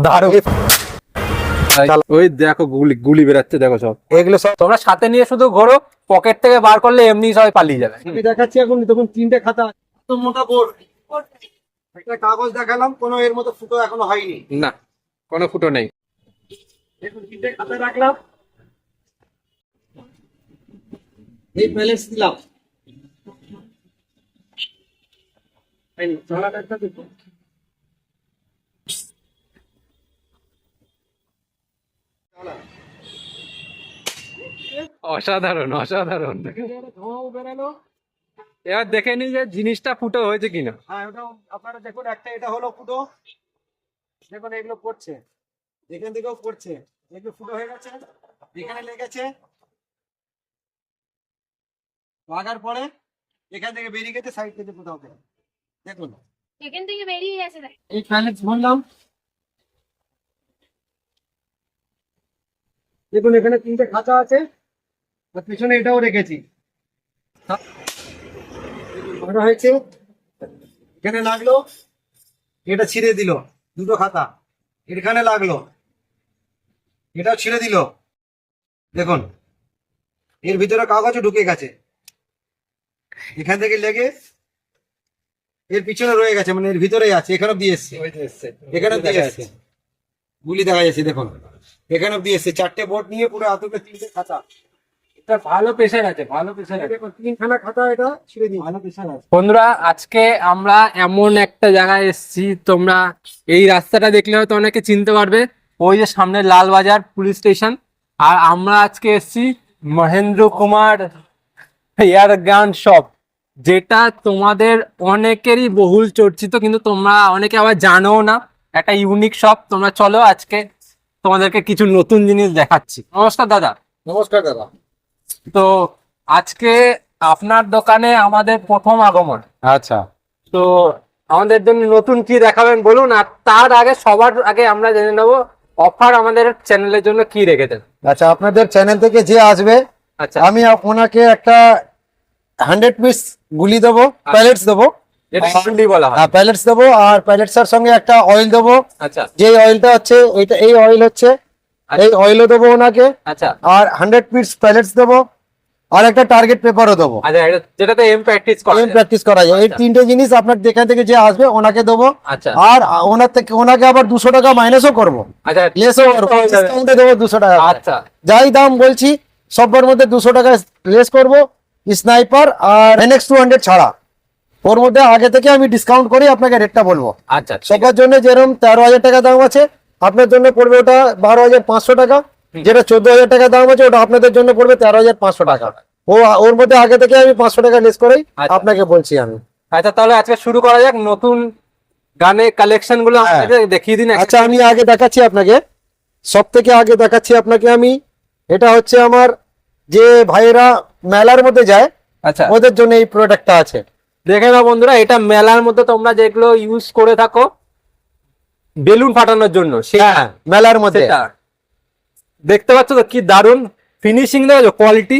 দারুণ। ওই দেখো গুলি গুলি বেরাচ্ছে, দেখো সব এগুলো সব তোমরা সাথে নিয়ে শুধু ঘোরো, পকেট থেকে বার করলে এমনি সবাই পালিয়ে যাবে। আমি দেখাচ্ছি এখন, দেখুন 3টে খাতা, এত মোটা বোর্ড, একটা কাগজ দেখালাম, কোনো এর মতো ফুটো এখনো হয়নি। না, কোনো ফুটো নেই। দেখুন 3টে খাতা রাখলাম, এই ব্যালেন্স দিলাম। এই চলাটা একটা দেখুন, অসাধারণ অসাধারণ। ধোঁয়াও বেরালো। এবার দেখে নি যে জিনিসটা ফুটো হয়েছে কিনা। হ্যাঁ, ওটাও আপনারা দেখুন, একটা এটা হলো ফুটো, দেখুন এগুলো পড়ছে, এখান থেকেও পড়ছে, এগুলো ফুটো হয়ে গেছে, এখানে লেগেছে, লাগার পরে এখান থেকে বেরিয়ে গেছে সাইড থেকে কোথাও থেকে। দেখুন এখান থেকে বেরিয়ে গেছে দেখ। এই প্যালেটস ভরলাম, দেখুন এখানে 3টে খাঁচা আছে, আর পিছনে এটাও রেখেছি, ভরা হয়েছে, এখানে লাগলো, এটা ছিঁড়ে দিল, 2টো খাতা এখানে লাগলো, এটাও ছিঁড়ে দিল, দেখুন এর ভিতরে কাগজও ঢুকে গেছে, এখান থেকে লেগে এর পিছনে রয়ে গেছে, মানে এর ভিতরেই আছে, এখানে দিয়ে এসছে, এখানে দিয়ে এসছে, গুলি দেখা যাচ্ছে, দেখুন এখানে দিয়ে এসছে, 4টে বোর্ড নিয়ে পুরো আতুকে 3টে খাতা, এটা ভালো প্রেশার আছে, ভালো প্রেশার আছে। দেখুন 3খানা খাতা, এটা ছিঁড়ে দিই, ভালো পেশা আছে। বন্ধুরা, আজকে আমরা এমন একটা জায়গায় এসেছি, তোমরা এই রাস্তাটা দেখলে হয়তো অনেকে চিনতে পারবে, ওই যে সামনে লালবাজার পুলিশ স্টেশন। আর আমরা আজকে এসেছি মহেন্দ্র কুমার এয়ার গান শপ, যেটা তোমাদের অনেকেরই বহুল চর্চিত, কিন্তু তোমরা অনেকে আবার জানো না, একটা ইউনিক শপ। তোমরা চলো, আজকে তোমাদেরকে কিছু নতুন জিনিস দেখাচ্ছি। নমস্কার দাদা। নমস্কার দাদা। তো আজকে আপনার দোকানে আমাদের প্রথম আগমন। আচ্ছা, তো আমাদের জন্য নতুন কি দেখাবেন বলুন, আর তার আগে সবার আগে আমরা জেনে নেবো অফার আমাদের চ্যানেলের জন্য কি রেখেছেন। আচ্ছা, আপনাদের চ্যানেল থেকে যে আসবে, আচ্ছা, আমি ওনাকে একটা 100 পিস গুলি দেবো, প্যালেটস দেবো, এটা গুলি বলা হয়। প্যালেটস দেবো, আর প্যালেটস এর সঙ্গে একটা অয়েল দেবো, আচ্ছা যে অয়েলটা হচ্ছে এটা, এই অয়েল হচ্ছে, এই অয়েলও দেবো ওনাকে, আচ্ছা আর 100 পিস প্যালেটস দেবো, আর একটা টার্গেট পেপারও দেবো, আচ্ছা, যেটাতে এম প্র্যাকটিস করা যায়। প্র্যাকটিস করা যায়। এই 3টে জিনিস আপনার যেখান থেকে যে আসবে ওনাকে দেবো, আচ্ছা আর ওনার থেকে ওনাকে আবার 200 টাকা মাইনাসও করবো, আচ্ছা, লেসও করবো, ডিসকাউন্টে দেবো 200 টাকা। আচ্ছা যাই দাম বলছি সবার মধ্যে 200 টাকা লেস করবো, স্নাইপার আর NX 200 ছাড়া, ওর মধ্যে আগে থেকে আমি ডিসকাউন্ট করে আপনাকে রেটটা বলবো। আচ্ছা, সবার জন্য যেরকম 13,000 টাকা দাম আছে, আপনার জন্য পড়বে ওটা 12,500 টাকা, যেটা 14,000 টাকা দাম আছে ওটা আপনাদের জন্য পড়বে 13,500 টাকা। ওর মধ্যে আগে থেকে আমি 500 টাকা লেস করেই আপনাকে বলছি আমি। আচ্ছা, তাহলে আজকে শুরু করা যাক। নতুন গানের কালেকশন গুলো আমাদের দেখিয়ে দিন। আচ্ছা, আমি আগে দেখাচ্ছি আপনাকে, সব থেকে আগে দেখাচ্ছি আপনাকে আমি, এটা হচ্ছে আমার যে ভাইয়েরা মেলার মধ্যে যায়, আচ্ছা, ওদের জন্য এই প্রোডাক্টটা আছে। দেখে নাও বন্ধুরা, এটা মেলার মধ্যে তোমরা যেগুলো ইউজ করে থাকো বেলুন ফাটানোর জন্য, হ্যাঁ, মেলার মধ্যে সেটা দেখতে পাচ্ছ তো, কি দারুন ফিনিশিং, দেখো কোয়ালিটি,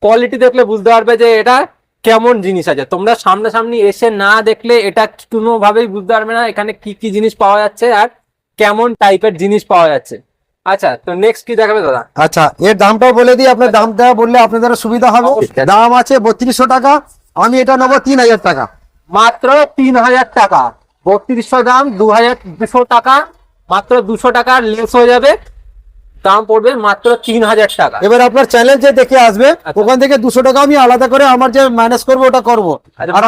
কোয়ালিটি দেখলে বুঝতে পারবে যে এটা কেমন জিনিস আছে। তোমরা সামনাসামনি এসে না দেখলে এটা কোনোভাবেই বুঝতে পারবে না এখানে কি কি জিনিস পাওয়া যাচ্ছে আর কেমন টাইপের জিনিস পাওয়া যাচ্ছে। আচ্ছা, তো নেক্সট কি দেখাবে দাদা? আচ্ছা, এর দামটাও বলে দিই, আপনার দামটা বললে আপনাদের সুবিধা হবে। দাম আছে 3200 টাকা, আমি এটা নেবো 3000 টাকা, মাত্র 3000 টাকা। 3200 দাম, 2200 টাকা, মাত্র 200 টাকা লেস হয়ে যাবে, দাম পড়বে মাত্র 3000 টাকা। এবার আপনার চ্যানেল যে দেখে আসবে ওখান থেকে 200 টাকা আমি আলাদা করে আমার যে মাইনাস করবো ওটা করবো। আর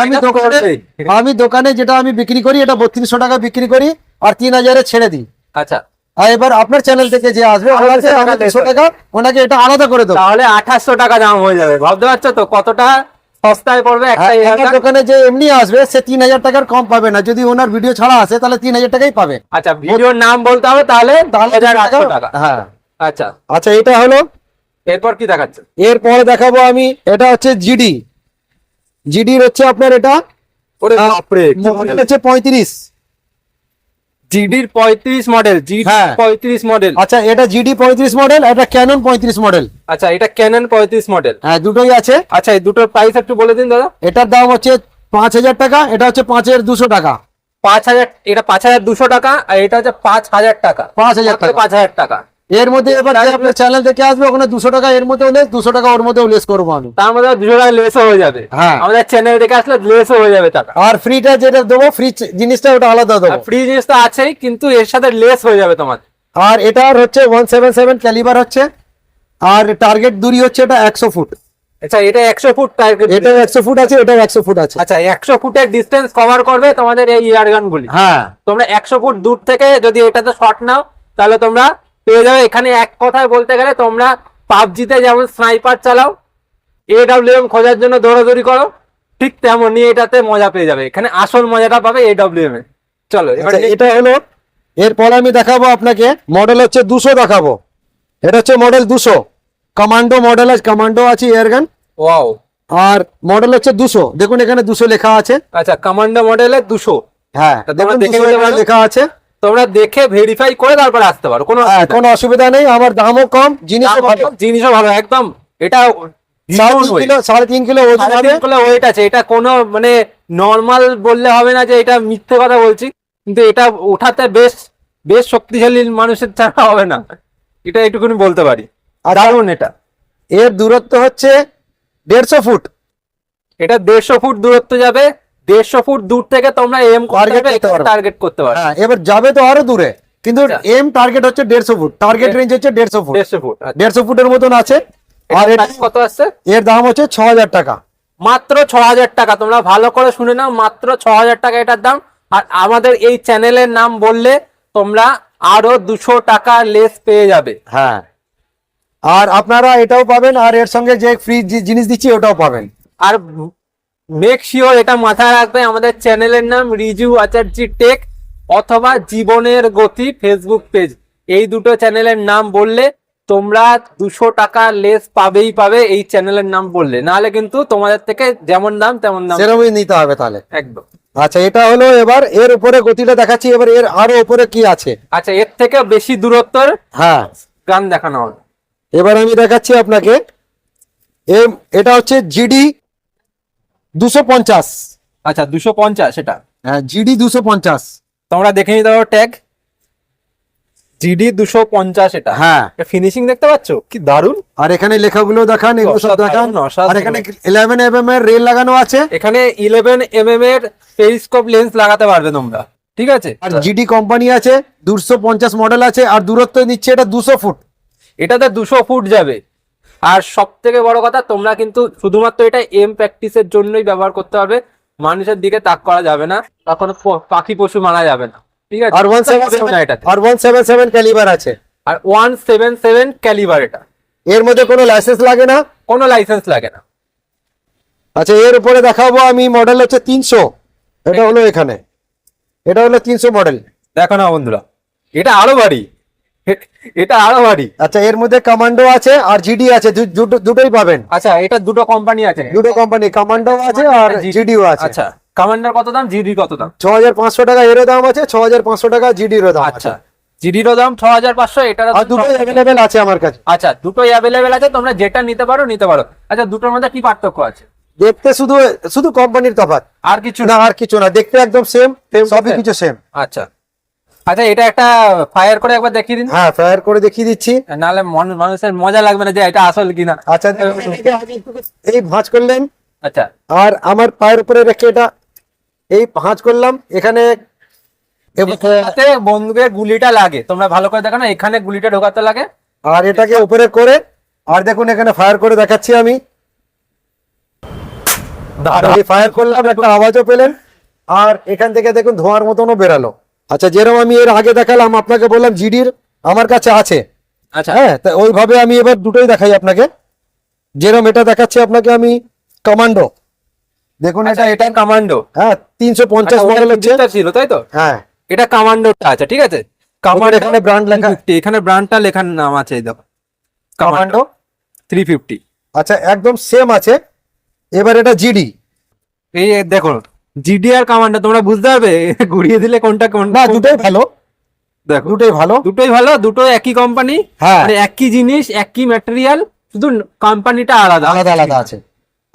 আমি দোকানে যেটা আমি বিক্রি করি এটা 3200 টাকা বিক্রি করি, আর 3000-এ ছেড়ে দিই। আচ্ছা, আর এবার আপনার চ্যানেল থেকে যে আসবে ওনাকে 200 টাকা ওনাকে এটা আলাদা করে দেবো, তাহলে 2800 টাকা দাম হয়ে যাবে। ভাবতে পারছো তো কতটা সস্তায় পড়বে একটা আমার দোকানে যে এমনি আসবে সে 3000 টাকার কম পাবে না, যদি ওনার ভিডিও ছাড়া আসে তাহলে 3000 টাকাই পাবে। আচ্ছা, ভিডিওর নাম বলতে হবে, তাহলে 1800 টাকা। হ্যাঁ, আচ্ছা আচ্ছা, এটা হলো। এরপর কি দেখাচ্ছে? এরপরে দেখাবো আমি, এটা হচ্ছে জিডির হচ্ছে আপনার এটা, ওরে বাপরে, মডেল হচ্ছে 35, জিডির 35 মডেল, জিডি হ্যাঁ। 35 মডেল। আচ্ছা, এটা জিডি 35 মডেল, এটা ক্যানন 35 মডেল। আচ্ছা, এটা ক্যানন 35 মডেল। হ্যাঁ, দুটোই আছে। আচ্ছা, এই দুটোর প্রাইস একটু বলে দিন দাদা। এটার দাম হচ্ছে 5000 টাকা, এটা হচ্ছে 5200 টাকা। 5,000, এটা 5,200 টাকা, আর এটা হচ্ছে 5,000 টাকা। 5,000 টাকা। 5,000 টাকা। এর মধ্যে এবার যে আপনার চ্যানেল দেখে আসবে ওখানে 200 টাকা এর মধ্যে লেস, 200 টাকা ওর মধ্যেও লেস করবো আমি। তার মধ্যে 200 টাকা লেসও হয়ে যাবে। হ্যাঁ। আমাদের চ্যানেল দেখে আসলে লেসও হয়ে যাবে টাকা। আর ফ্রিটা যেটা দেবো, ফ্রি জিনিসটা ওটা আলাদা দেবো। ফ্রি জিনিস তো আছেই, কিন্তু এর সাথে লেস হয়ে যাবে তোমার। আর এটার হচ্ছে 177 ক্যালিবার হচ্ছে, আর টার্গেট দূরি হচ্ছে এটা 100 ফুট। আচ্ছা, এটা 100 ফুট টার্গেট। এটা 100 ফুট আছে, এটা 100 ফুট আছে। আচ্ছা, 100 ফুটের ডিস্টেন্স কভার করবে তোমাদের এই ইয়ারগান গুলি। হ্যাঁ। তোমরা 100 ফুট দূর থেকে যদি এটাতে শট নাও, তাহলে তোমরা পেয়ে যাবে। এখানে এক কথায় বলতে গেলে, তোমরা পাবজিতে যেমন স্নাইপার চালাও, AWM খোঁজার জন্য দৌড়াদৌড়ি করো, ঠিক তেমনই এটাতে মজা পেয়ে যাবে। এখানে আসল মজাটা পাবে AWM এ। চলো এবার আচ্ছা, এটা হলো। এরপর আমি দেখাবো আপনাকে মডেল হচ্ছে 200 দেখাবো। এটা হচ্ছে মডেল 200 কমান্ডো মডেল আছে, কমান্ডো আছে এয়ারগান। ওয়াও। আর মডেল হচ্ছে 200, দেখুন এখানে 200 লেখা আছে। আচ্ছা, কমান্ডো মডেলে 200। হ্যাঁ, তা তোমরা দেখুন দেখে 200 নিতে এখানে পারো। লেখা আছে। তোমরা দেখে ভেরিফাই করে তারপর আসতে পারো, কোনো হ্যাঁ, কোনো অসুবিধা নেই। আমার দামও কম, জিনিসও ভালো। জিনিসও ভালো একদম। এটা 3.5 কিলো 3.5 কিলো ওজন হবে। ওয়েট আছে। এটা কোনো মানে নর্মাল বললে হবে না যে এটা মিথ্যে কথা বলছি, কিন্তু এটা ওঠাতে বেশ বেশ শক্তিশালী মানুষের ছাড়া হবে না, এটা একটুখানি বলতে পারি। আর দারুণ এটা। এর দূরত্ব হচ্ছে 150 ফুট। এটা 150 ফুট দূরত্ব যাবে। 150 ফুট দূর থেকে তোমরা এম টার্গেট করতে পারবে। হ্যাঁ, এবার যাবে তো আরো দূরে, কিন্তু আচ্ছা। এম টার্গেট হচ্ছে 150 ফুট। টার্গেট রেঞ্জ হচ্ছে 150 ফুট। 150 ফুট। 150 ফুটের মতন আছে। আর আর এটা কত আসছে? এর দাম হচ্ছে 6,000 টাকা। মাত্র 6,000 টাকা। তোমরা ভালো করে শুনে নাও, মাত্র 6,000 টাকা এটার দাম। আর আমাদের এই চ্যানেলের নাম বললে তোমরা আরো 200 টাকা লেস পেয়ে যাবে। হ্যাঁ, আর আপনারা এটাও পাবেন, আর এর সঙ্গে যে ফ্রি জিনিস দিচ্ছি ওটাও পাবেন। আর মেক শিওর এটা মাথায় রাখবে, আমাদের চ্যানেলের নাম রিজু আচার্যি টেক অথবা জীবনের গতি ফেসবুক পেজ। এই দুটো চ্যানেলের নাম বললে তোমরা 200 টাকা লেস পাবেই পাবে এই চ্যানেলের নাম বললে। নাহলে কিন্তু তোমাদের থেকে যেমন দাম তেমন দাম সেরকমই নিতে হবে তাহলে। একদম। আচ্ছা, এটা হলো। এবার এর উপরে গতিটা দেখাচ্ছি। এবার এর আরো উপরে কি আছে। আচ্ছা, এর থেকে বেশি দূরত্বের হ্যাঁ, গান দেখানো হবে। এবার আমি দেখাচ্ছি আপনাকে। এটা হচ্ছে জিডি 250। আচ্ছা, 250 এটা। হ্যাঁ, জিডি 250। তোমরা দেখে নিতে পারো ট্যাগ জিডি 250 এটা। হ্যাঁ, ফিনিশিং দেখতে পাচ্ছ কি দারুন। আর এখানে লেখাগুলো দেখান, এগুলো সব দেখান। অসাধারণ, অসাধারণ। আর এখানে 11 mm এর রেল লাগানো আছে। এখানে 11 mm এর পেরিস্কোপ লেন্স লাগাতে পারবে তোমরা, ঠিক আছে। আর জিডি কোম্পানি আছে, 250 মডেল আছে। আর দূরত্ব নিচ্ছে এটা 200 ফুট। এটাতে 200 ফুট যাবে। আর সব থেকে বড় কথা, তোমরা কিন্তু শুধুমাত্র এটা এম প্র্যাকটিসের জন্যই ব্যবহার করতে পারবে। মানুষের দিকে তাক করা যাবে না, তখন পাখি পশু মারা যাবে না, ঠিক আছে। আর 177 ক্যালিবার আছে। আর 177 ক্যালিবার এটা। এর মধ্যে কোনো লাইসেন্স লাগে না, কোনো লাইসেন্স লাগে না। আচ্ছা, এর উপরে দেখাবো আমি। মডেল হচ্ছে 300। এটা হলো এখানে, এটা হলো 300 মডেল। দেখো না বন্ধুরা, এটা আরো ভারী, এটা আরো ভারী। আচ্ছা, এর মধ্যে কমান্ডো আছে আর জিডি আছে, দুটোই পাবেন। আচ্ছা, এটা দুটো কোম্পানি আছে, দুটো কোম্পানি, কমান্ডো আছে আর জিডিও আছে। আচ্ছা, কমান্ডার কত দাম, জিডির কত দাম? 6,500 টাকা এর দাম আছে, 6,500 টাকা জিডির দাম। আচ্ছা, জিডিরও দাম 6,500, এটার আর দুটো অ্যাভেলেবেল আছে আমার কাছে। আচ্ছা, দুটোই অ্যাভেলেবেল আছে, তোমরা যেটা নিতে পারো নিতে পারো। আচ্ছা, দুটোর মধ্যে কি পার্থক্য আছে? দেখতে শুধু শুধু কোম্পানির তফাৎ, আর কিছু না আর কিছু না। দেখতে একদম সেম, সবই কিছু সেম। আচ্ছা আচ্ছা, এটা একটা ফায়ার করে একবার দেখিয়ে দিন। হ্যাঁ, ফায়ার করে দেখিয়ে দিচ্ছি। নাহলে মানুষের মজা লাগবে না যে এটা আসল কিনা। আচ্ছা, এই ভাঁজ করলেন। আচ্ছা, আর আমার পায়ের উপরে রেখে এটা এই ভাঁজ করলাম। এখানে এটাতে বন্দুকের গুলিটা লাগে, তোমরা ভালো করে দেখো না, এখানে গুলিটা ঢোকাতে লাগে। আর এটাকে উপরে করে, আর দেখুন এখানে ফায়ার করে দেখাচ্ছি আমি। ফায়ার করলাম, একটা আওয়াজও পেলেন। আর এখান থেকে দেখুন ধোঁয়ার মতনও বেরালো। আচ্ছা, যেরকম আমি এর আগে দেখালাম আপনাকে, বললাম জিডির আমার কাছে আছে। আচ্ছা, হ্যাঁ, তা ওইভাবে আমি এবার দুটোই দেখাই আপনাকে। যেরকম এটা দেখাচ্ছি আপনাকে আমি কমান্ডো, দেখুন আচ্ছা, এটা কমান্ডো। হ্যাঁ, 350 মডেল হচ্ছে। ছিল তাই তো? হ্যাঁ, এটা কমান্ডোটা আছে, ঠিক আছে। কমান্ডো এখানে ব্র্যান্ড লেখা, এখানে ব্র্যান্ডটা লেখার নাম আছে, এই দেখো কমান্ডো 350। আচ্ছা, একদম সেম আছে। এবার এটা জিডি। এই দেখো জিডি আর কমান্ডো, তোমরা বুঝতে পারবে ঘুরিয়ে দিলে কোনটা কোন না, দুটোই ভালো। দেখো দুটোই ভালো, দুটোই ভালো, দুটো একই কোম্পানি, হ্যাঁ, একই জিনিস, একই ম্যাটেরিয়াল, শুধু কোম্পানিটা আলাদা আলাদা আলাদা আছে।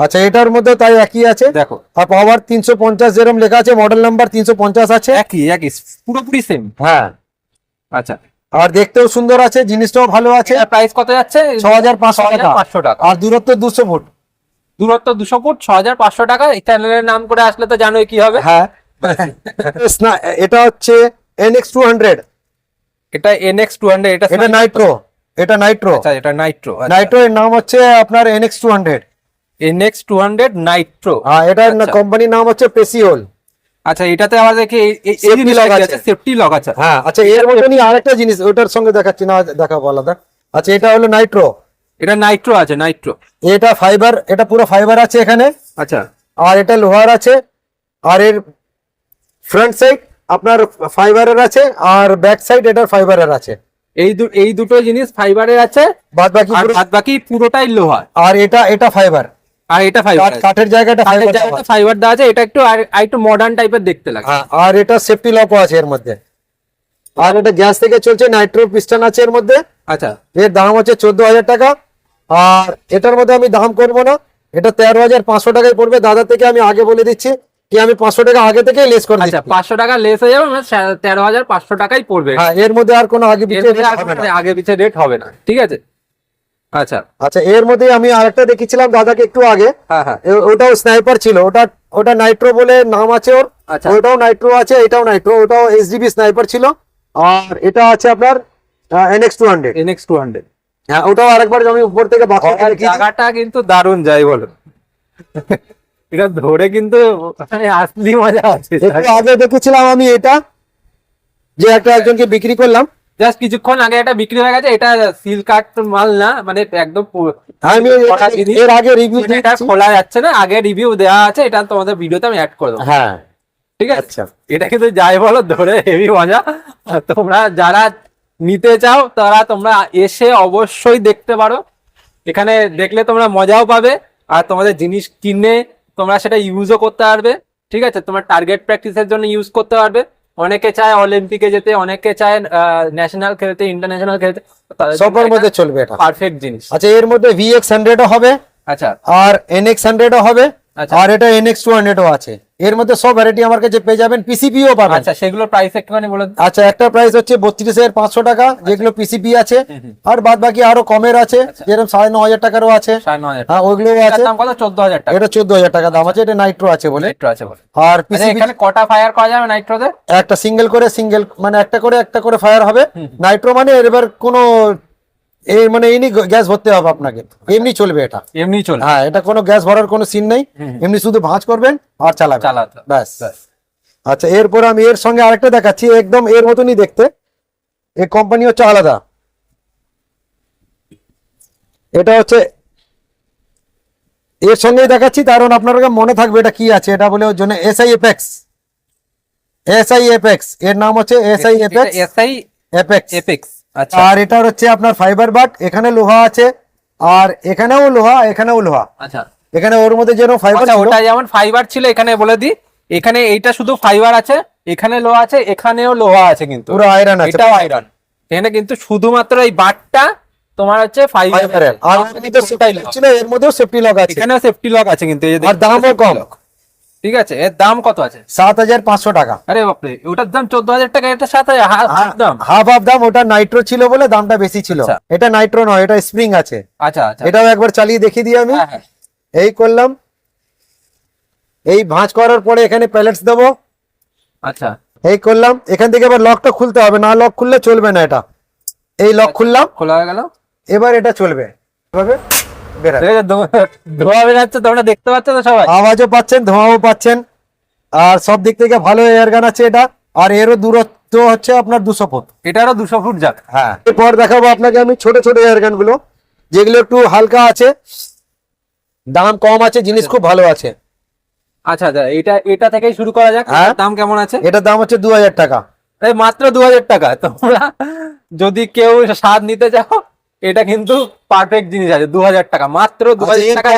আচ্ছা এটার মধ্যে তাই একই আছে, দেখো আর পাওয়ার 350 যেরকম লেখা আছে, মডেল নাম্বার 350 আছে। একই একই পুরোপুরি সেম। হ্যাঁ, আচ্ছা আর দেখতেও সুন্দর আছে, জিনিসটাও ভালো আছে। প্রাইস কত যাচ্ছে? 6500 টাকা। 6500 টাকা। আর দূরত্ব 200 ফুট। দূরত্ব 200 ফুট, 6500 টাকা। এই চ্যানেলের নাম করে আসলে তো জানোই কি হবে। হ্যাঁ এটা হচ্ছে NX200। এটা NX200, এটা এটা নাইট্রো, এটা নাইট্রো। আচ্ছা এটা নাইট্রো। নাইট্রো এর নাম হচ্ছে আপনার NX200। NX200 Nitro. হ্যাঁ, এটার আচ্ছা। কোম্পানির নাম হচ্ছে পেসিওল। আচ্ছা এটাতে আবার দেখি Safety lock আছে। সেফটি লক আছে। হ্যাঁ, আচ্ছা এর মতনই আরেকটা জিনিস ওটার সঙ্গে দেখাচ্ছি না, দেখাবো আলাদা। আচ্ছা এটা হলো নাইট্রো। এটা নাইট্রো আছে, নাইট্রো। এটা ফাইবার, এটা পুরো ফাইবার আছে এখানে, আচ্ছা আর এটা লোহার আছে। আর এর ফ্রন্ট সাইড আপনার ফাইবারের আছে, আর ব্যাক সাইড এটার ফাইবারের আছে। এই দুটো জিনিস ফাইবারের আছে, বাদ বাকি আর বাদ বাকি পুরোটাই লোহা। আর এটা ফাইবার, আর এটা ফাইবার, কাঠের জায়গাটা ফাইবার। ফাইবার দেওয়া আছে। এটা একটু আর একটু মডার্ন টাইপের দেখতে লাগে। হ্যাঁ, আর এটা সেফটি লকও আছে এর মধ্যে। আর এটা গ্যাস থেকে চলছে, নাইট্রো পিস্টন আছে এর মধ্যে। আচ্ছা এর দাম হচ্ছে 14,000 টাকা। আর এটার মধ্যে আমি দাম করবো না, এটা 13,500 টাকায় পড়বে। দাদা থেকে আমি আগে বলে দিচ্ছি কি আমি 500 টাকা আগে থেকে লেস করে আচ্ছা, দিচ্ছি। 500 টাকা লেস হয়ে যাবে, মানে 13,500 টাকাই পড়বে। হ্যাঁ, এর মধ্যে আর কোনো আগে এর পিছিয়ে মধ্যে আর হবে না। কোনো আগে পিছে রেট হবে না, ঠিক আছে। আচ্ছা আচ্ছা এর মধ্যে আমি আরেকটা দেখেছিলাম দাদাকে একটু আগে, হ্যাঁ হ্যাঁ ওটাও স্নাইপার ছিল। ওটা নাইট্রো বলে নাম আছে ওর। আচ্ছা। ওটাও নাইট্রো আছে, এটাও নাইট্রো। ওটাও SDB স্নাইপার ছিল। আর এটা আছে আপনার NX200। NX200। হ্যাঁ, ওটাও আরেকবার আমি উপর থেকে জায়গাটা কিন্তু দারুণ, যাই বলো। এটা ধরে কিন্তু মানে আসলি মজা আছে। আগে দেখেছিলাম আমি এটা, যে একজনকে বিক্রি করলাম। জাস্ট কিছুক্ষণ আগে এটা বিক্রি হয়ে গেছে। এটা সিল কাট মাল না, মানে একদম আমি কটা জিনিস। এর আগে রিভিউ মানে এটা খোলা যাচ্ছে না, আগে রিভিউ দেওয়া আছে। এটা তোমাদের ভিডিওতে আমি অ্যাড করে দেবো, হ্যাঁ ঠিক আছে। আচ্ছা। এটা কিন্তু যাই বলো ধরে হেভি মজা। আর তোমরা যারা নিতে চাও তারা তোমরা এসে অবশ্যই দেখতে পারো। এখানে দেখলে তোমরা মজাও পাবে, আর তোমাদের জিনিস কিনে তোমরা সেটা ইউজও করতে পারবে, ঠিক আছে। তোমার টার্গেট প্র্যাকটিসের জন্য ইউজ করতে পারবে। অনেকে চায় অলিম্পিকে যেতে, অনেকে চায় ন্যাশনাল খেলতে, ইন্টারন্যাশনাল খেলতে, সবার মধ্যে চলবে এটা। পারফেক্ট জিনিস। আচ্ছা এর মধ্যে VX100 ও হবে, আচ্ছা আর NX100 ও হবে, আচ্ছা। আর এটা NX200 ও আছে। এর মধ্যে সব ভ্যারাইটি আমার কাছে পেয়ে যাবেন, PCP-ও পাবেন। আচ্ছা সেগুলোর প্রাইস একটুখানি বলে দিন। আচ্ছা একটা প্রাইস হচ্ছে 32,500 টাকা, যেগুলো PCP আছে। আর বাদ বাকি আরো কমের আছে, যেরকম 9,500 টাকারও আছে। 9,500। হ্যাঁ, ওইগুলো এটার আছে। দাম কত? 14,000 টাকা। এটা 14,000 টাকা দাম আছে। এটা নাইট্রো আছে বলে। নাইট্রো আছে বলে। আর আচ্ছা, PCP এখানে কটা ফায়ার করা যাবে নাইট্রোতে? একটা সিঙ্গেল মানে একটা করে ফায়ার হবে। নাইট্রো মানে এবার কোনো মানে এমনি গ্যাস ভরতে হবে আপনাকে, এমনি চলবে এটা। এমনি চলে হ্যাঁ, এটা কোনো গ্যাস ভরার কোনো সিন নেই, এমনি শুধু ভাঁজ করবেন আর চালাবেন, চালাতে ব্যাস। আচ্ছা এরপর আমি এর সঙ্গে আরেকটা দেখাচ্ছি, একদম এর মতনই দেখতে। এই কোম্পানি হচ্ছে আলাদা। এটা হচ্ছে এর সঙ্গেই দেখাচ্ছি, কারণ আপনারা মনে থাকবে এটা কি আছে। এটা বলে ওর জন্য SI Apex। এর নাম হচ্ছে SI Apex। SI Apex। Apex. আচ্ছা আর এটার হচ্ছে আপনার ফাইবার বাট, এখানে লোহা আছে, আর এখানেও লোহা, এখানেও লোহা। আচ্ছা এখানে ওর মধ্যে যেরকম ফাইবার আচ্ছা, ওটা যেমন ফাইবার ছিল, এখানে বলে দিই, এখানে এইটা শুধু ফাইবার আছে, এখানে লোহা আছে, এখানেও লোহা আছে, কিন্তু পুরো আয়রন আছে। এটাও আয়রন। এখানে কিন্তু শুধুমাত্র এই বাটটা তোমার হচ্ছে ফাইবার। আর এর মধ্যেও সেফটি লক আছে, এখানেও সেফটি লক আছে, কিন্তু এই যে আর দামও কম। ঠিক আছে, এর দাম কত আছে? 7,500 টাকা। আরে বাপরে, ওটার দাম 14,000 টাকা, এটা 7,000 হাফ দাম। হাফ দাম। ওটা নাইট্রো ছিল বলে দামটা বেশি ছিল। আচ্ছা। এটা নাইট্রো নয়, এটা স্প্রিং আছে। আচ্ছা আচ্ছা এটাও একবার চালিয়ে দেখিয়ে দিই আমি। হ্যাঁ, হ্যাঁ। এই করলাম, এই ভাঁজ করার পরে এখানে প্যালেটস দেবো। আচ্ছা এই করলাম, এখান থেকে এবার লকটা খুলতে হবে, না লক খুললে চলবে না এটা। এই লক খুললাম, খোলা হয়ে গেল। এবার এটা চলবে এভাবে বেরাবে। ঠিক আছে, ধোয়া বেরাচ্ছে, তোমরা দেখতে পাচ্ছ তো সবাই? আওয়াজও পাচ্ছেন, ধোঁয়াও পাচ্ছেন, আর সব দিক থেকে ভালো এয়ার গান আছে এটা। আর এরও দূরত্ব হচ্ছে আপনার 200 ফুট। এটারও 200 ফুট যাবে। হ্যাঁ, এরপর দেখাবো আপনাকে আমি ছোট ছোট এয়ার গান গুলো, যেগুলো একটু হালকা আছে, দাম কম আছে, জিনিস খুব ভালো আছে। আচ্ছা আচ্ছা, এটা থেকেই শুরু করা যাক। হ্যাঁ। এটার দাম কেমন আছে? এটার দাম হচ্ছে 2,000 টাকা। এই মাত্র 2,000 টাকা। তোমরা যদি কেউ স্বাদ নিতে চাও, এটা কিন্তু পারফেক্ট জিনিস আছে। 2,000 টাকা, মাত্র 2,000 টাকা।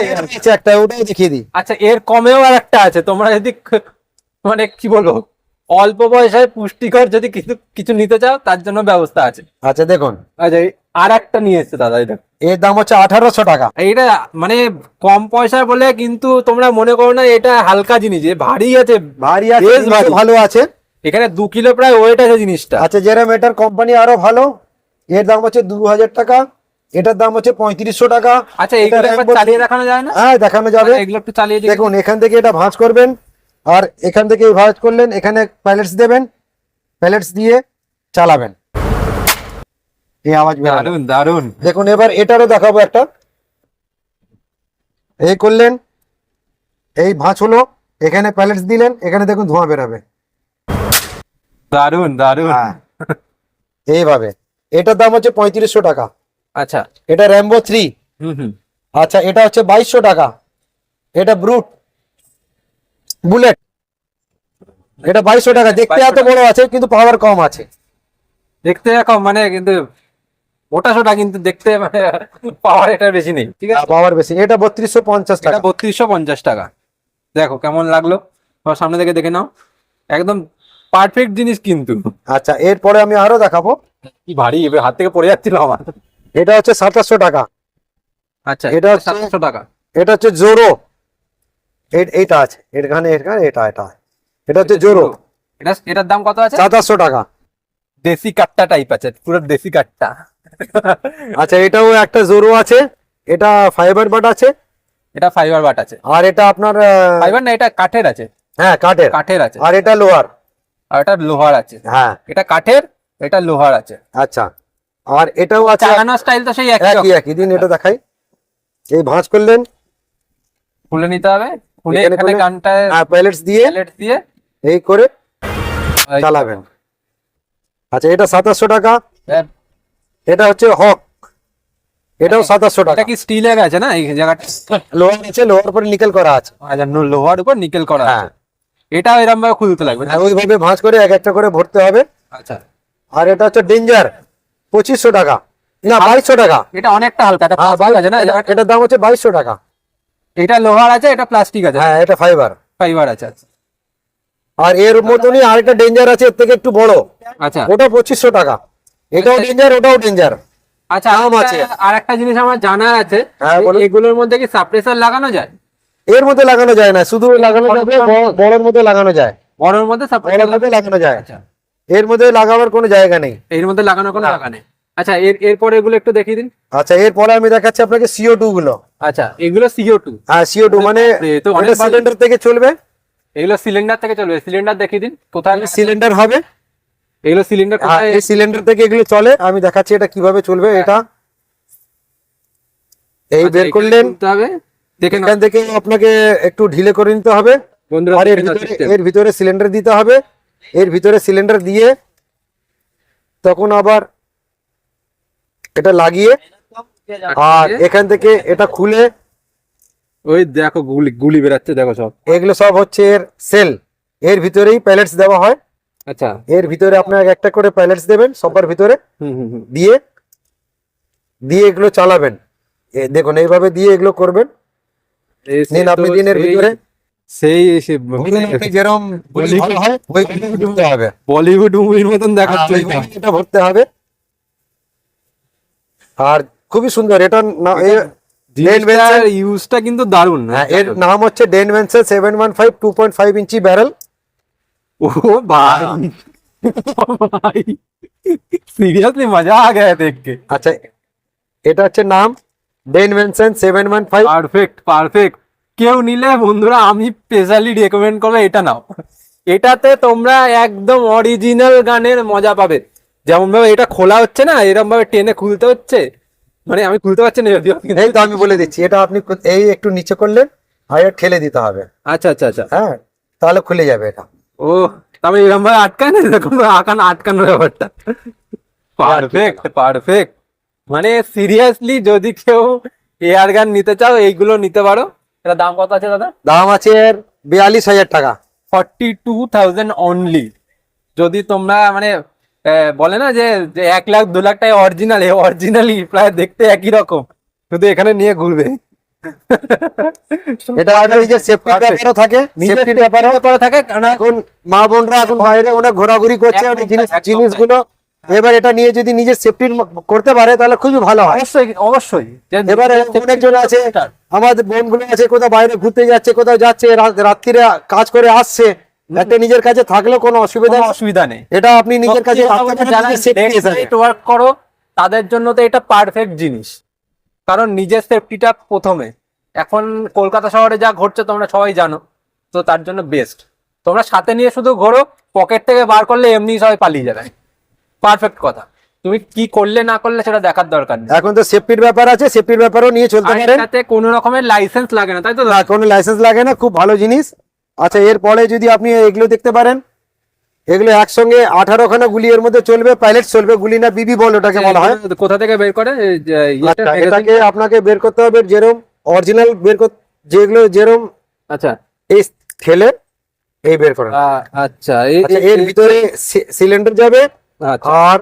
একটা ওটাই দেখিয়ে দিই। আচ্ছা, এর কমেও আর একটা আছে। তোমরা যদি মানে কি বলবো, অল্প পয়সায় পুষ্টিকর যদি কিছু নিতে চাও, তার জন্য ব্যবস্থা আছে। আচ্ছা দেখুন, আচ্ছা আর একটা নিয়ে এসছে দাদা, এটা এর দাম হচ্ছে 1800 টাকা। এইটা মানে কম পয়সার বলে, কিন্তু তোমরা মনে করো না এটা হালকা জিনিস, এ ভারী আছে, ভারী আছে, বেশ জিনিসও ভারী। ভালো আছে। এখানে 2 কিলো প্রায় ওয়েট আছে জিনিসটা। আচ্ছা, যেরকম এটার কোম্পানি আরো ভালো, এর দাম হচ্ছে 2000 টাকা, এটার দাম হচ্ছে 3500 টাকা। আচ্ছা, এইগুলো এটা একবার Rambo চালিয়ে 3 দেখানো যায় না? হ্যাঁ, দেখানো যাবে। এগুলো একটু চালিয়ে দেখুন, এখান থেকে এটা ভাঁজ করবেন, আর এখান থেকে ভাঁজ করলেন, এখানে প্যালেটস দেবেন, প্যালেটস দিয়ে চালাবেন, এই আওয়াজ বেরোবে। দারুন দারুন। দেখুন, এবার এটারও দেখাবো একটা। এই করলেন, এই ভাঁজ হলো, এখানে প্যালেটস দিলেন, এখানে দেখুন ধোঁয়া বেরোবে। দারুন দারুন। হ্যাঁ, এইভাবে। এটার দাম হচ্ছে 3500 টাকা। আচ্ছা। এটা র্যাম্বো 3। হুম। আচ্ছা, এটা হচ্ছে 2200 টাকা। এটা ব্রুট বুলেট, এটা 2200 টাকা। দেখতে এত বড় আছে, কিন্তু পাওয়ার কম আছে। দেখতে এখন মানে কিন্তু মোটা সোটা, কিন্তু দেখতে মানে পাওয়ার এটা বেশি নেই, ঠিক আছে। পাওয়ার বেশি। এটা 3250 এটা টাকা। 3250 টাকা। দেখো কেমন লাগলো, তোমার সামনে থেকে দেখে নাও, একদম পারফেক্ট জিনিস কিন্তু। আচ্ছা, এরপরে আমি আরো দেখাবো। কি ভারী, এবার হাত থেকে পড়ে যাচ্ছিল আমার। এটা হচ্ছে 2700 টাকা। আচ্ছা, এটা এটা হচ্ছে- 700 টাকা। এটা হচ্ছে জোরো। এইটা আছে, এখানে এখানে এটা এটা হচ্ছে জোরো। এটার দাম কত আছে? 2700 টাকা। দেশি কাট্টা টাইপ আছে, পুরো দেশি কাট্টা। আচ্ছা, এটাও একটা জোরো আছে। এটা ফাইবার বাট আছে, এটা ফাইবার বাট আছে। আর এটা আপনার ফাইবার না, এটা কাঠের আছে। হ্যাঁ, কাঠের। কাঠের আছে। আর এটা লোহার। আর এটা লোহার আছে। হ্যাঁ, এটা কাঠের, এটা লোহার আছে। আচ্ছা। আর এটাও আছে, চালানোর স্টাইল তো সেই একই একই রকম। একই দিন। এটা দেখাই। এই ভাঁজ করলেন, খুলে নিতে হবে, খুলে এখানে এখানে খুলে- গানটায় প্যালেটস দিয়ে প্যালেট দিয়ে এই করে এই- চালাবেন। আচ্ছা, এটা 2700 টাকা। এ- এটা হচ্ছে হক, এটাও 2700 টাকা। এটা কি স্টিলের আছে না এই জায়গাটা? লোহার আছে, লোহার উপরে নিকেল করা আছে। আচ্ছা, লোহার উপর নিকেল করা হ্যাঁ, আছে। এটা এরকম ভাবে খুলতে লাগবে না? হ্যাঁ, ওইভাবে ভাঁজ করে এক একটা করে ভরতে হবে। আচ্ছা, আর এটা হচ্ছে ডেঞ্জার, 2500 টাকা, না 2200 টাকা। এটা অনেকটা হালকা, এটা হ্যাঁ, plastic আছে না এই জায়গাটা? এটার দাম হচ্ছে 2200 টাকা। এটা লোহার আছে, এটা প্লাস্টিক আছে, হ্যাঁ, এটা ফাইবার। ফাইবার আছে। আচ্ছা আর এর মতনই আরেকটা ডেঞ্জার আছে, এর থেকে একটু বড়, আচ্ছা ওটা 2500 টাকা। এটাও ডেঞ্জার, ওটাও ডেঞ্জার। আচ্ছা। দাম আছে। আর একটা জিনিস আমার জানা আছে, হ্যাঁ, বলুন। এগুলোর মধ্যে কি সাপ্রেসার লাগানো যায়? এর মধ্যে লাগানো যায় না, শুধু লাগানো যাবে বড়ের মধ্যে লাগানো যায়। বড়ের মধ্যে বড়ের সাপ্রেসার মধ্যে লাগানো যায়, আচ্ছা, এর মধ্যে লাগাবার কোনো জায়গা নেই। এর মধ্যে লাগানোর কোনো না। জায়গা নেই। আচ্ছা, এরপরে এগুলো একটু দেখিয়ে দিন। আচ্ছা, এরপরে আমি দেখাচ্ছি আপনাকে CO2 গুলো। আচ্ছা, এগুলো CO2। হ্যাঁ, CO2 মানে তো অনেক ভালো। সিলিন্ডার থেকে চলবে। এগুলো সিলিন্ডার থেকে চলবে। সিলিন্ডার দেখিয়ে দিন কোথায় সিলিন্ডার হবে। এগুলো সিলিন্ডার হ্যাঁ, কোথায়? এই সিলিন্ডার থেকে এগুলো চলে। আমি দেখাচ্ছি এটা কিভাবে চলবে। এটা এই আচ্ছা, বের এখানে করলেন, খুলতে হবে, দেখে নাও এখান থেকে আপনাকে একটু ঢিলে করে নিতে হবে। বন্ধুরা, আর দেখে নাও system। এর ভিতরে সিলিন্ডার দিতে হবে। এর ভিতরে সিলিন্ডার দিয়ে তখন আবার এটা লাগিয়ে, আর এখান থেকে এটা খুলে, ওই দেখো গুলি গুলি বেরাচ্ছে, দেখো সব। এগুলো সব হচ্ছে এর সেল। এর ভিতরেই প্যালেটস দেওয়া হয়। আচ্ছা। এর ভিতরে আপনার একটা করে প্যালেটস দেবেন সবার ভিতরে, হুম। দিয়ে দিয়ে এগুলো চালাবেন। দেখুন, এইভাবে দিয়ে এগুলো করবেন। নিন, আপনি দিন এর ভিতরে যেরকম ভালো হয় ওইভাবে ঢুকতে হবে। বলিউড মুভির মতন দেখাচ্ছে এটা। এটা ভরতে হবে। আর খুবই সুন্দর। এটা জিনিসটার ইউজটা কিন্তু দারুণ। হ্যাঁ, এর নাম হচ্ছে ডেনভেন্সার 715 2.5 ইঞ্চি ব্যারেল। ও ভাই, ভাই সিরিয়াসলি মজা আ গয়া দেখ के। আচ্ছা, এটা হচ্ছে নাম ডেনভেন্সার 715। Perfect perfect. কেউ নিলে বন্ধুরা আমি স্পেশালি রেকমেন্ড করবো এটা নাও। এটাতে তোমরা একদম অরিজিনাল গানের মজা পাবে। যেমন ভাবে এটা খোলা হচ্ছে না, এরকম ভাবে টেনে খুলতে হচ্ছে, মানে আমি খুলতে পারছি না যদিও, কিন্তু- এই তো আমি বলে দিচ্ছি। এটা আপনি এই একটু নিচে করলেন, আর এটা ঠেলে দিতে হবে। আচ্ছা আচ্ছা আচ্ছা। হ্যাঁ, তাহলে খুলে যাবে এটা। ও, তবে এরকম ভাবে আটকায় না, এরকম ভাবে আটকানোর ব্যাপারটা। Perfect perfect. মানে সিরিয়াসলি যদি কেউ এয়ার গান নিতে চাও এইগুলো নিতে পারো। এটা দাম কত আছে দাদা? দাম আছে এর 42,000 টাকা। 42,000 অনলি। যদি তোমরা মানে বলে না যে 1 লাখ 2 লাখ টাকা অরিজিনাল, অরিজিনালি প্রায় দেখতে একই রকম, শুধু এখানে নিয়ে ঘুরবে। এটা আর এই যে সেফটি ব্যাপারও থাকে, সেফটি ব্যাপারও ব্যাপারে থাকে, কারণ এখন মা বোনরা এখন বাইরে অনেক ঘোরাঘুরি করছে, একদম, অনেক একদম। জিনিসগুলো এবার এটা নিয়ে যদি নিজের সেফটি করতে পারে তাহলে খুবই ভালো হয়। অবশ্যই অবশ্যই এবারে অনেকজন আছে, আমাদের বোনগুলো আছে কোথাও বাইরে ঘুরতে যাচ্ছে, কোথাও যাচ্ছে, রাত্রিরে কাজ করে আসছে, একটা নিজের কাছে থাকলেও কোনো অসুবিধা কোনো নেই। অসুবিধা নেই। এটা আপনি নিজের কাছে সত্যি কথা রাখতে বলতে পারেন, যারা নিজের safety হিসাবে। ওয়ার্ক করো তাদের জন্য তো এটা পারফেক্ট জিনিস, কারণ নিজের সেফটিটা প্রথমে। এখন কলকাতা শহরে যা ঘটছে তোমরা সবাই জানো, তো তার জন্য বেস্ট। তোমরা সাথে নিয়ে শুধু ঘোরো, পকেট থেকে বার করলে এমনি সবাই পালিয়ে যাবে, পারফেক্ট কথা। তুমি কি করলে না করলে সেটা দেখার দরকার নেই। এখন তো সেফটির ব্যাপার আছে, সেফটির ব্যাপারও নিয়ে চলতে আর পারেন। এটাতে কোনো রকমের লাইসেন্স লাগে না, তাই তো? না, কোনো লাইসেন্স লাগে না, খুব ভালো জিনিস। আচ্ছা, এরপরে যদি আপনি এগুলো দেখতে পারেন, এগুলো একসঙ্গে 18খানা গুলি এর মধ্যে চলবে, পাইলট চলবে গুলি, না বিবি বল ওটাকে বলা হয়। কোথা থেকে বের করে? এই যে ইয়েটা, আচ্ছা, magazine? এটাকে আপনাকে বের করতে হবে যেরকম অরিজিনাল বের করতে, যেগুলো যেরকম আচ্ছা এই ঠেলে এই বের করেন। আচ্ছা আচ্ছা, এর ভিতরে সিলিন্ডার যাবে, আচ্ছা আর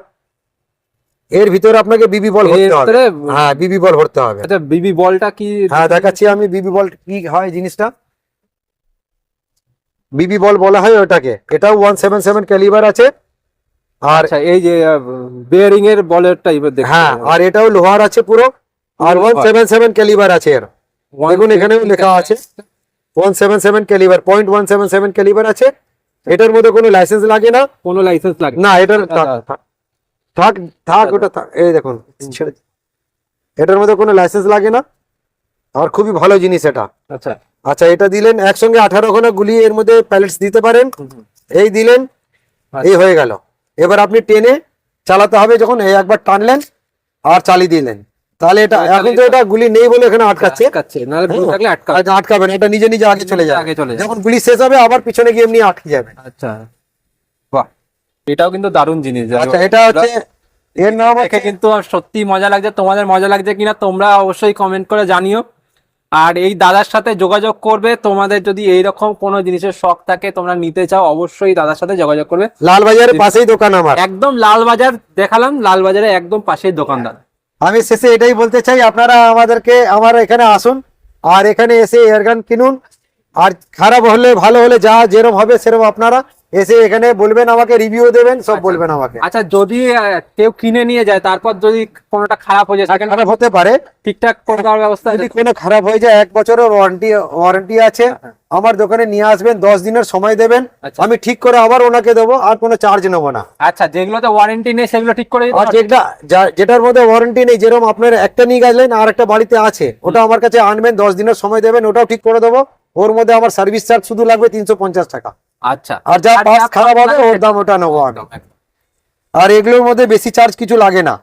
এর ভিতরে আপনাকে বিবি বল ভরতে হবে। ভিতরে? হ্যাঁ, বিবি বল ভরতে হবে। আচ্ছা, বিবি বলটা কি? হ্যাঁ, দেখাচ্ছি আমি বিবি বল কি হয় জিনিসটা। বিবি বল বলা হয় ওটাকে। এটাও 177 ক্যালিবার আছে, আর আচ্ছা, এই যে বেয়ারিং এর বলের টাইপের দেখতে। হ্যাঁ, আর এটাও লোহার আছে পুরো, আর 177 ক্যালিবার আছে এর। দেখুন এখানেও লেখা আছে 177 ক্যালিবার, 0.177 ক্যালিবার আছে। এটার মধ্যে কোনো লাইসেন্স লাগে না। কোনো লাইসেন্স লাগে না, এটার আচ্ছা, থাক থাক ওটা থাক। এই দেখুন ছেড়ে দিন। এটার মধ্যে কোনো লাইসেন্স লাগে না, আর খুবই ভালো জিনিস এটা। আচ্ছা আচ্ছা, এটা দিলেন একসঙ্গে 18খানা গুলি এর মধ্যে প্যালেটস দিতে পারেন। এই দিলেন, এই হয়ে গেল। এবার আপনি টেনে চালাতে হবে, যখন এই একবার টানলেন আর চালিয়ে দিলেন, তাহলে এটা এখন তো এটা গুলি নেই বলে এখানে আটকাচ্ছে। আটকাচ্ছে, নাহলে গুলি থাকলে আটকাবে। আচ্ছা, আটকাবে না, এটা নিজে নিজে আগে চলে যাবে। আগে চলে যাবে। যখন গুলি শেষ হবে আবার পিছনে গিয়ে এমনি আটকে যাবে। আচ্ছা, বাহ, এটাও কিন্তু দারুণ জিনিস। আচ্ছা, এটা হচ্ছে এর নাম দেখে কিন্তু সত্যি মজা লাগছে। তোমাদের মজা লাগছে কিনা তোমরা অবশ্যই কমেন্ট করে জানিও। আর এই দাদার সাথে যোগাযোগ করবে, তোমাদের যদি এইরকম কোনো জিনিসের শখ থাকে, তোমরা নিতে চাও, অবশ্যই দাদার সাথে যোগাযোগ করবে। লালবাজারের পাশেই দোকান আমার। একদম লালবাজার দেখালাম, লালবাজারে একদম পাশেই দোকানদার। আমি শেষে এটাই বলতে চাই, আপনারা আমাদেরকে আমার এখানে আসুন, আর এখানে এসে এয়ারগান কিনুন। আর খারাপ হলে ভালো হলে যা যেরকম হবে সেরকম আপনারা এসে এখানে বলবেন, আমাকে রিভিউ দেবেন, সব বলবেন আমাকে। আচ্ছা, যদি কেউ কিনে নিয়ে যায়, তারপর যদি কোনোটা খারাপ হয়ে যায়, সেখানে খারাপ হতে পারে, ঠিকঠাক করে দেওয়ার ব্যবস্থা আছে? যদি কোনো খারাপ হয়ে যায় 1 বছরের ওয়ারেন্টি আছে। আমার দোকানে নিয়ে আসবেন, 10 দিনের সময় দেবেন, আচ্ছা। আমি ঠিক করে আবার ওনাকে দেবো, আর কোনো চার্জ নেবো না। আচ্ছা, যেগুলোতে ওয়ারেন্টি নেই সেগুলো ঠিক করে দিতে আর পারবে? যেটার মধ্যে ওয়ারেন্টি নেই, যেরকম আপনার একটা নিয়ে গেলেন আর একটা বাড়িতে আছে, ওটা আমার কাছে আনবেন, 10 দিনের সময় দেবেন, ওটাও ঠিক করে দেবো। ওর মধ্যে আমার সার্ভিস চার্জ শুধু লাগবে 350 টাকা। আচ্ছা, আর যা পাস যা খারাপ হবে লাগে ওর দাম ওটা নেবো আমি। একদম, একদম। আর এগুলোর মধ্যে বেশি চার্জ কিছু লাগে না।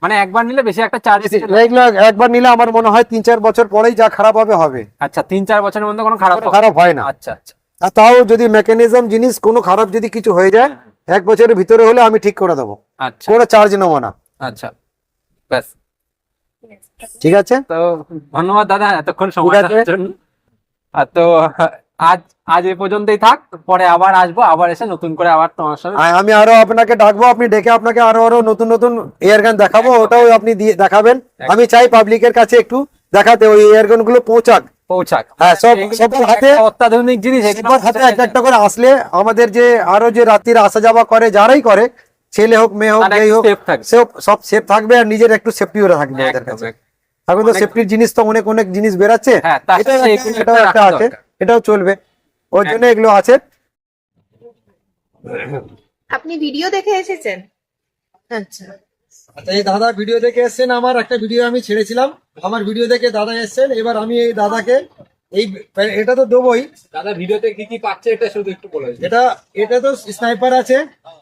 মানে একবার নিলে বেশি একটা চার্জ? এগুলো একবার নিলে আমার মনে হয় 3-4 বছর পরেই যা খারাপ হবে হবে। আচ্ছা, 3-4 বছরের মধ্যে কোনো খারাপ খারাপ হয় না। আচ্ছা আচ্ছা আর তাও যদি মেকানিজম জিনিস কোনো খারাপ যদি কিছু হয়ে যায় 1 বছরের ভিতরে হলে আমি ঠিক করে দেবো, আচ্ছা কোনো চার্জ নেবো না। আচ্ছা, ব্যাস। ঠিক আছে, তো ধন্যবাদ দাদা এতক্ষণ সময় ঠিক আছে। দেওয়ার জন্য। আর তো আজ আজ এই পর্যন্তই থাক, পরে আবার আসবো, আবার এসে নতুন করে আবার তোমার সঙ্গে। আমি আরো আপনাকে ডাকবো, আপনি ডেকে আপনাকে আরো নতুন নতুন এয়ারগান দেখাবো, ওটাও আপনি দিয়ে দেখাবেন। আমি চাই পাবলিকের কাছে একটু দেখাতে, ওই এয়ারগান গুলো পৌঁছাক। পৌঁছাক। হ্যাঁ, এগুলো সবার তো হাতে একটা অত্যাধুনিক জিনিস, এগুলো সবার হাতে একটা করে আসলে আমাদের যে আরো যে রাত্রির আসা যাওয়া করে, যারাই করে, ছেলে হোক মেয়ে হোক তারা যেই একটু হোক, safe থাকবে। সব সেফ থাকবে, আর নিজের একটু সেফটিও থাকবে ওদের একদম, কাছে। একদম। এখন তো সেফটির জিনিস তো অনেক অনেক জিনিস বেরাচ্ছে, হ্যাঁ, তার এটাও সাথে একটা- এগুলো এটাও একটা একটা রাখা আছে, দরকার। এটাও চলবে, ওর জন্য এগুলো আছে। আপনি ভিডিও দেখে এসেছেন? আচ্ছা, আচ্ছা, এই দাদা ভিডিও দেখে এসেছেন, আমার একটা ভিডিও আমি ছেড়েছিলাম, আমার ভিডিও দেখে দাদা এসেছেন। এবার আমি এই দাদাকে এটা তো দেবোই। দাদা ভিডিওতে কি কি পাচ্ছে এটা শুধু একটু বলে দিন। এটা তো স্নাইপার আছে,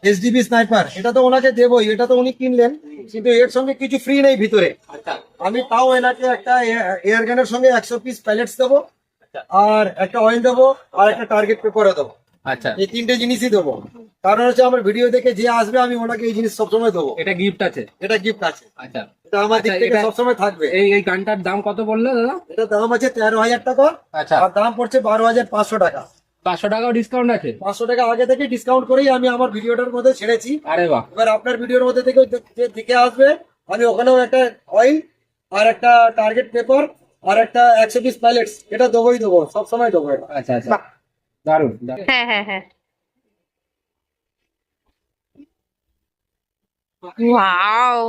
এসডিবি স্নাইপার, এটা তো ওনাকে দেবোই, এটা তো উনি কিনলেন, কিন্তু এর সঙ্গে কিছু ফ্রি নেই ভিতরে। আচ্ছা আমি তাও এনাকে একটা এয়ার গানের সঙ্গে 100 পিস প্যালেটস দেবো, আর একটা অয়েল দেবো, আর একটা টার্গেট পেপারও দেবো। আচ্ছা, এই 3টে জিনিসই দেবো। কারণ হচ্ছে আমার ভিডিও দেখে যে আসবে আমি ওনাকে এই জিনিস সবসময় দেবো। এটা গিফট আছে। এটা গিফট আছে, আচ্ছা, এটা আমার দিক আচ্ছা, থেকে এটা- সবসময় থাকবে। এই গানটার দাম কত বললে দাদা? এটা দাম আছে 13,000 টাকা, আচ্ছা, আর দাম পড়ছে 12,500 টাকা। 500 টাকাও ডিসকাউন্ট আছে? 500 টাকা আগে থেকে ডিসকাউন্ট করেই আমি আমার ভিডিওটার মধ্যে ছেড়েছি। আরে বাহ, এবার আপনার ভিডিওর মধ্যে থেকে যে দিকে আসবে, আমি ওখানেও একটা অয়েল, আর একটা টার্গেট পেপার, আর একটা 100 পিস প্যালেটস, এটা দেবোই দেবো, সবসময় দেবো এটা। আচ্ছা আচ্ছা, দারুন দারুন। হ্যাঁ হ্যাঁ হ্যাঁ। ওয়াও